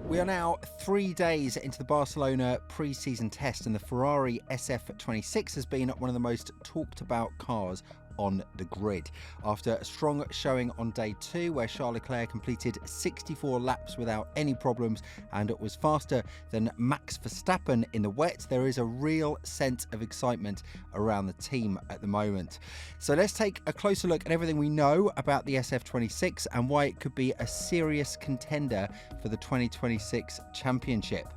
We are now 3 days into the Barcelona pre-season test, and the Ferrari SF-26 has been one of the most talked about cars on the grid. After a strong showing on day 2 where Charles Leclerc completed 64 laps without any problems and it was faster than Max Verstappen in the wet, there is a real sense of excitement around the team at the moment. So let's take a closer look at everything we know about the SF-26 and why it could be a serious contender for the 2026 championship.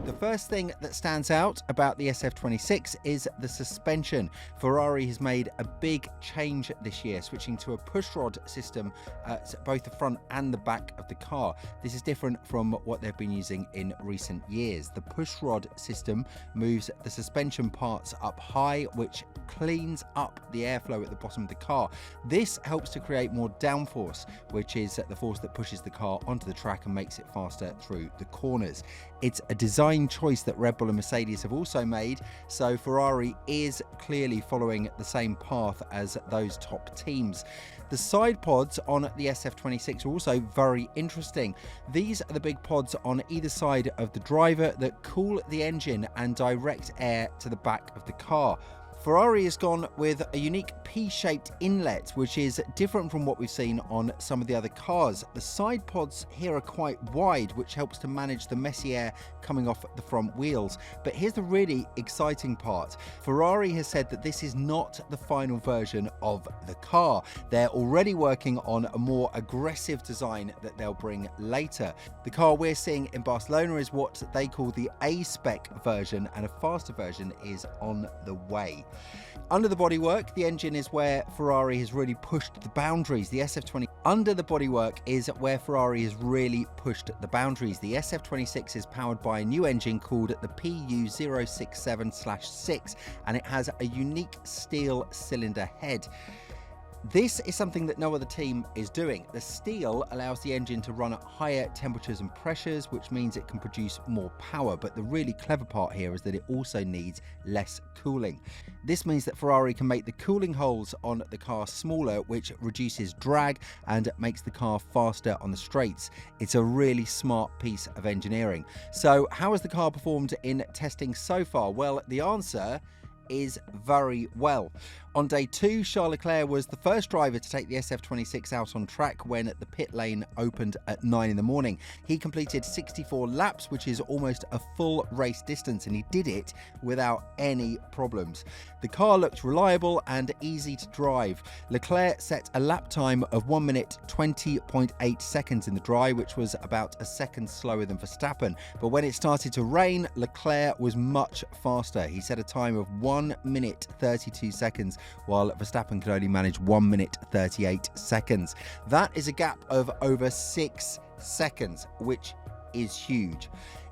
The first thing that stands out about the SF-26 is the suspension. Ferrari has made a big change this year, switching to a pushrod system at both the front and the back of the car. This is different from what they've been using in recent years. The pushrod system moves the suspension parts up high, which cleans up the airflow at the bottom of the car. This helps to create more downforce, which is the force that pushes the car onto the track and makes it faster through the corners. It's a design choice that Red Bull and Mercedes have also made, so Ferrari is clearly following the same path as those top teams. The side pods on the SF-26 are also very interesting. These are the big pods on either side of the driver that cool the engine and direct air to the back of the car. Ferrari has gone with a unique P-shaped inlet, which is different from what we've seen on some of the other cars. The side pods here are quite wide, which helps to manage the messy air coming off the front wheels. But here's the really exciting part. Ferrari has said that this is not the final version of the car. They're already working on a more aggressive design that they'll bring later. The car we're seeing in Barcelona is what they call the A-spec version, and a faster version is on the way. Under the bodywork, the engine is where Ferrari has really pushed the boundaries. The SF-20 under the bodywork is where Ferrari has really pushed the boundaries. The SF-26 is powered by a new engine called the PU067/6, and it has a unique steel cylinder head. This is something that no other team is doing. The steel allows the engine to run at higher temperatures and pressures, which means it can produce more power. But the really clever part here is that it also needs less cooling. This means that Ferrari can make the cooling holes on the car smaller, which reduces drag and makes the car faster on the straights. It's a really smart piece of engineering. So how has the car performed in testing so far? Well, the answer is very well. On day 2, Charles Leclerc was the first driver to take the SF-26 out on track when the pit lane opened at 9 in the morning. He completed 64 laps, which is almost a full race distance, and he did it without any problems. The car looked reliable and easy to drive. Leclerc set a lap time of 1 minute 20.8 seconds in the dry, which was about a second slower than Verstappen. But when it started to rain, Leclerc was much faster. He set a time of 1 minute 32 seconds, while Verstappen could only manage 1 minute 38 seconds. That is a gap of over 6 seconds, which is huge.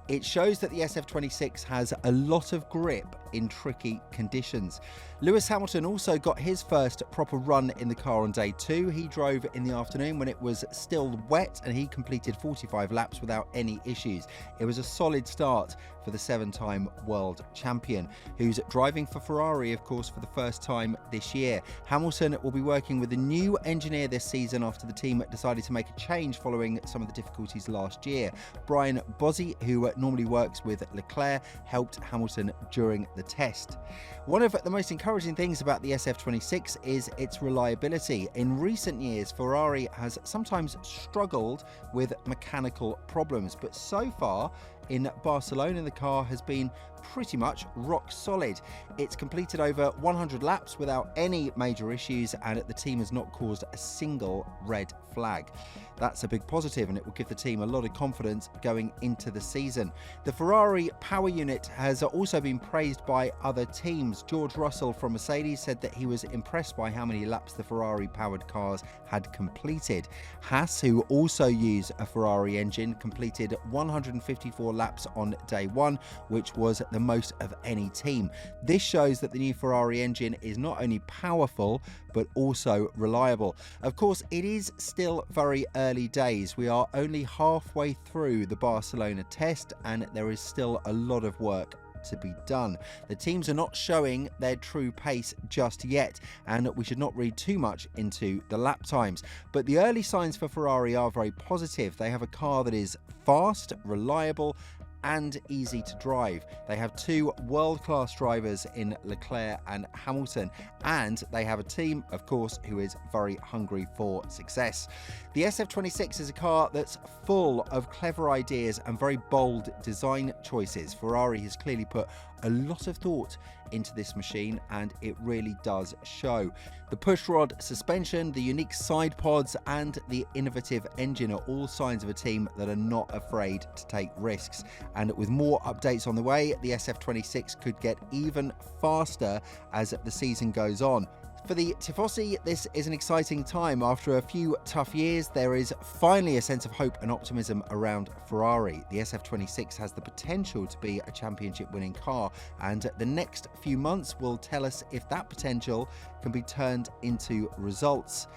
It shows that the SF-26 has a lot of grip in tricky conditions. Lewis Hamilton also got his first proper run in the car on day 2. He drove in the afternoon when it was still wet, and he completed 45 laps without any issues. It was a solid start for the 7-time world champion, who's driving for Ferrari, of course, for the first time this year. Hamilton will be working with a new engineer this season after the team decided to make a change following some of the difficulties last year. Brian Bozzi, who normally works with Leclerc, helped Hamilton during the test. One of the most encouraging things about the SF-26 is its reliability. In recent years, Ferrari has sometimes struggled with mechanical problems, but so far in Barcelona, the car has been pretty much rock solid. It's completed over 100 laps without any major issues, and the team has not caused a single red flag. That's a big positive, and it will give the team a lot of confidence going into the season. The Ferrari power unit has also been praised by other teams. George Russell from Mercedes said that he was impressed by how many laps the Ferrari-powered cars had completed. Haas, who also use a Ferrari engine, completed 154 laps on day 1, which was the most of any team. This shows that the new Ferrari engine is not only powerful, but also reliable. Of course, it is still very early days. We are only halfway through the Barcelona test, and there is still a lot of work to be done. The teams are not showing their true pace just yet, and we should not read too much into the lap times. But the early signs for Ferrari are very positive. They have a car that is fast, reliable, and easy to drive. They have two world-class drivers in Leclerc and Hamilton, and they have a team, of course, who is very hungry for success. The SF-26 is a car that's full of clever ideas and very bold design choices. Ferrari has clearly put a lot of thought into this machine, and it really does show. The pushrod suspension, the unique side pods, and the innovative engine are all signs of a team that are not afraid to take risks. And with more updates on the way, the SF-26 could get even faster as the season goes on. For the Tifosi, this is an exciting time. After a few tough years, there is finally a sense of hope and optimism around Ferrari. The SF-26 has the potential to be a championship-winning car, and the next few months will tell us if that potential can be turned into results.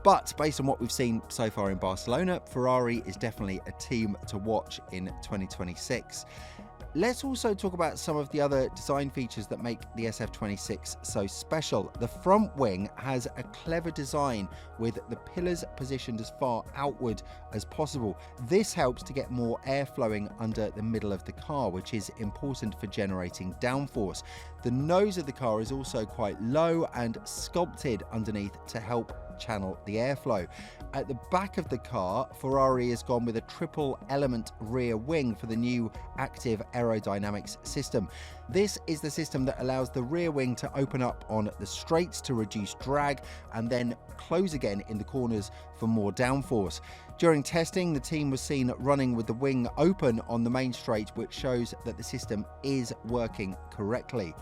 But based on what we've seen so far in Barcelona, Ferrari is definitely a team to watch in 2026. Let's also talk about some of the other design features that make the SF-26 so special. The front wing has a clever design with the pillars positioned as far outward as possible. This helps to get more air flowing under the middle of the car, which is important for generating downforce. The nose of the car is also quite low and sculpted underneath to help channel the airflow. At the back of the car, Ferrari has gone with a triple element rear wing for the new active Aerodynamics system. This is the system that allows the rear wing to open up on the straights to reduce drag and then close again in the corners for more downforce. During testing, the team was seen running with the wing open on the main straight, which shows that the system is working correctly.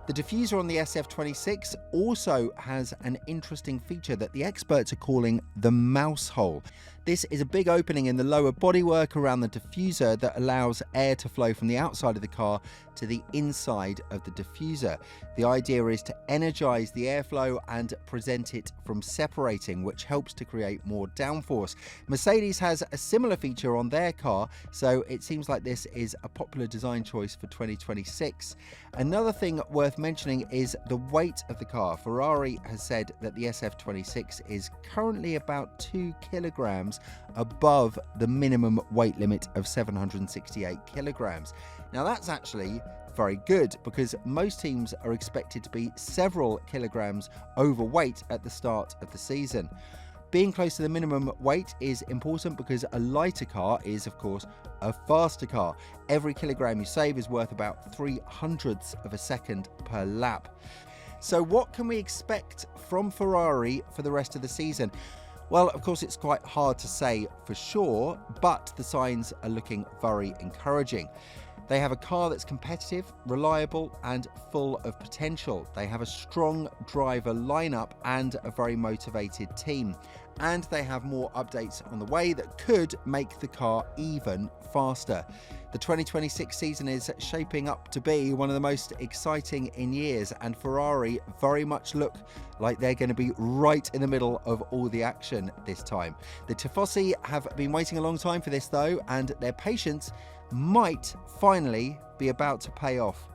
The diffuser on the SF-26 also has an interesting feature that the experts are calling the mouse hole. This is a big opening in the lower bodywork around the diffuser that allows air to flow from the outside of the car to the inside of the diffuser. The idea is to energize the airflow and prevent it from separating, which helps to create more downforce. Mercedes has a similar feature on their car, so it seems like this is a popular design choice for 2026. Another thing worth mentioning is the weight of the car. Ferrari has said that the SF-26 is currently about 2 kilograms above the minimum weight limit of 768 kilograms. Now that's actually very good, because most teams are expected to be several kilograms overweight at the start of the season. Being close to the minimum weight is important because a lighter car is, of course, a faster car. Every kilogram you save is worth about 0.03 of a second per lap. So what can we expect from Ferrari for the rest of the season? Well, of course, it's quite hard to say for sure, but the signs are looking very encouraging. They have a car that's competitive, reliable, and full of potential. They have a strong driver lineup and a very motivated team. And they have more updates on the way that could make the car even faster. The 2026 season is shaping up to be one of the most exciting in years, and Ferrari very much look like they're going to be right in the middle of all the action this time. The Tifosi have been waiting a long time for this though, and their patience might finally be about to pay off.